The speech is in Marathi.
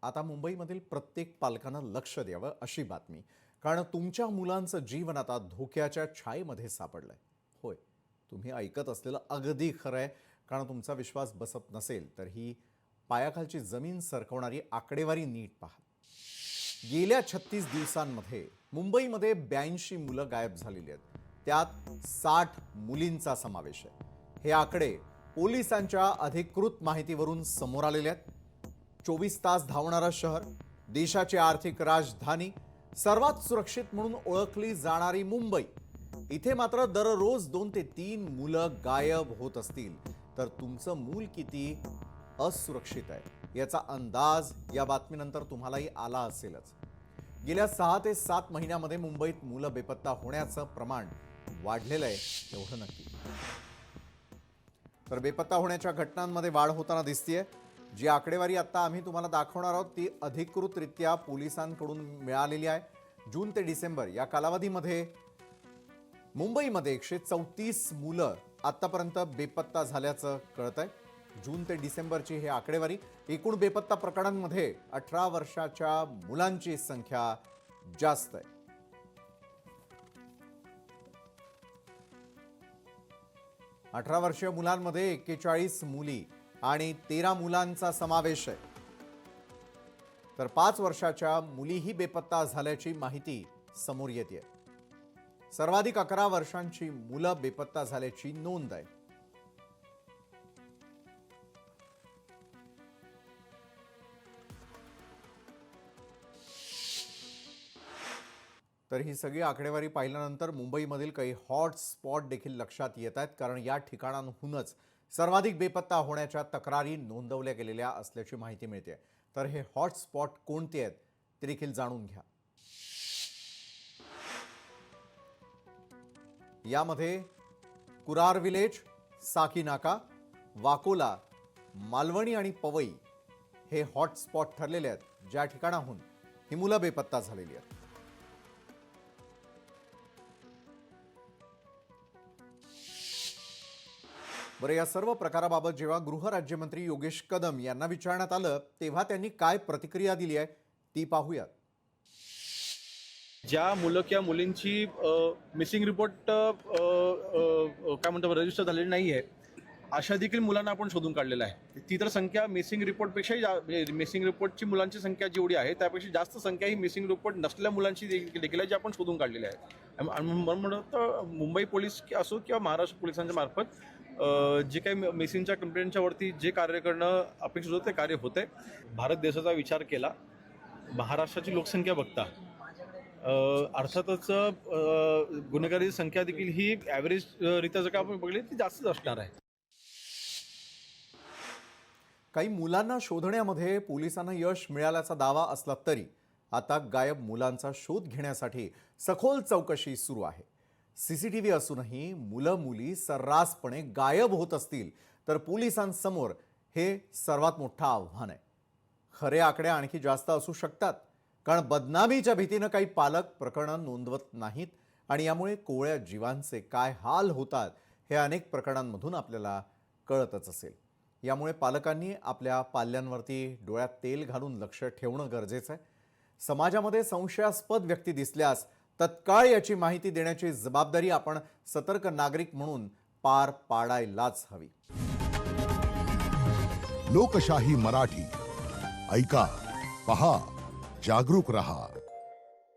आता मुंबईमधील प्रत्येक पालकानं लक्ष द्यावं अशी बातमी. कारण तुमच्या मुलांचं जीवन आता धोक्याच्या छायेमध्ये सापडलंय. होय, तुम्ही ऐकत असलेलं अगदी खरं आहे. कारण तुमचा विश्वास बसत नसेल तर ही पायाखालची जमीन सरकवणारी आकडेवारी नीट पहा. गेल्या 36 दिवसांमध्ये मुंबईमध्ये 82 मुलं गायब झालेली आहेत. त्यात 60 मुलींचा समावेश आहे. हे आकडे पोलिसांच्या अधिकृत माहितीवरून समोर आलेले आहेत. 24 तास धावणारं शहर, देशाची आर्थिक राजधानी, सर्वात सुरक्षित म्हणून ओळखली जाणारी मुंबई, इथे मात्र दररोज 2 ते 3 मुलं गायब होत असतील तर तुमचं मूल किती असुरक्षित आहे याचा अंदाज या बातमीनंतर तुम्हालाही आला असेलच. गेल्या 6 ते 7 महिन्यामध्ये मुंबईत मुलं बेपत्ता होण्याचं प्रमाण वाढलेलं आहे, एवढं नक्की. तर बेपत्ता होण्याच्या घटनांमध्ये वाढ होताना दिसतेय. जी आकडेवारी आता आम्ही तुम्हाला दाखवणार आहोत ती अधिकृतरित्या पोलिसांकडून मिळालेली आहे. जून ते डिसेंबर या कालावधीमध्ये मुंबईमध्ये 134 मुलं आतापर्यंत बेपत्ता झाल्याचं कळतंय. जून ते डिसेंबरची ही आकडेवारी. एकूण बेपत्ता प्रकरणांमध्ये 18 वर्षाच्या मुलांची संख्या जास्त आहे. अठरा वर्षीय मुलांमध्ये 41 मुली आणि 13 मुलांचा समावेश आहे. तर 5 वर्षाच्या मुलीही बेपत्ता झाल्याची माहिती समोर येते. सर्वाधिक 11 वर्षांची मुलं बेपत्ता झाल्याची नोंद आहे. तर ही सगळी आकडेवारी पाहिल्यानंतर मुंबईमधील काही हॉट स्पॉट देखील लक्षात येत आहेत. कारण या ठिकाणांहूनच सर्वाधिक बेपत्ता होण्याच्या तक्रारी नोंदवल्या गेलेल्या असल्याची माहिती मिळते. तर हे हॉट स्पॉट कोणते आहेत ते देखील जाणून घ्या. यामध्ये कुरार विलेज, साकीनाका, वाकोला, मालवणी आणि पवई हे हॉट स्पॉट ठरलेले आहेत, ज्या ठिकाणाहून ही मुलं बेपत्ता झालेली आहेत. बरं, या सर्व प्रकाराबाबत जेव्हा गृहराज्यमंत्री योगेश कदम यांना विचारण्यात आलं तेव्हा त्यांनी काय प्रतिक्रिया दिली आहे ती पाहूयात. ज्या मुलं किंवा मुलींची मिसिंग रिपोर्ट काय म्हणतो रजिस्टर झालेली नाही आहे अशा देखील मुलांना आपण शोधून काढलेलं आहे. ती तर संख्या मिसिंग रिपोर्टपेक्षाही मिसिंग रिपोर्टची मुलांची संख्या जेवढी आहे त्यापेक्षा जास्त संख्या ही मिसिंग रिपोर्ट नसलेल्या मुलांची देखील आहे, जी आपण शोधून काढलेली आहे. म्हणून तर मुंबई पोलीस असो किंवा महाराष्ट्र पोलिसांच्या मार्फत जे काही मिसिंगच्या कंप्लेंटच्या वरती जे कार्य करणं अपेक्षित होतं ते कार्य होते. भारत देशाचा विचार केला, महाराष्ट्राची लोकसंख्या बघता अर्थातच गुन्हेगारीची संख्या देखील ही ॲव्हरेज रित्या जर का आपण बघली ती जास्तच असणार आहे. काही मुलांना शोधण्यामध्ये पोलिसांना यश मिळाल्याचा दावा असला तरी आता गायब मुलांचा शोध घेण्यासाठी सखोल चौकशी सुरू आहे. सीसीटीव्ही असूनही मुलं मुली सर्रासपणे गायब होत असतील तर पोलिसांसमोर हे सर्वात मोठं आव्हान आहे. खरे आकडे आणखी जास्त असू शकतात, कारण बदनामीच्या भीतीनं काही पालक प्रकरणं नोंदवत नाहीत आणि यामुळे कोवळ्या जीवांचे काय हाल होतात हे अनेक प्रकरणांमधून आपल्याला कळतच असेल. यामुळे पालकांनी आपल्या पाल्यांवरती डोळ्यात तेल घालून लक्ष ठेवणं गरजेचं आहे. समाजामध्ये संशयास्पद व्यक्ती दिसल्यास तत्काळ याची माहिती देण्याची जबाबदारी आपण सतर्क नागरिक म्हणून पार पाडायलाच हवी. लोकशाही मराठी ऐका, पहा, जागरूक रहा.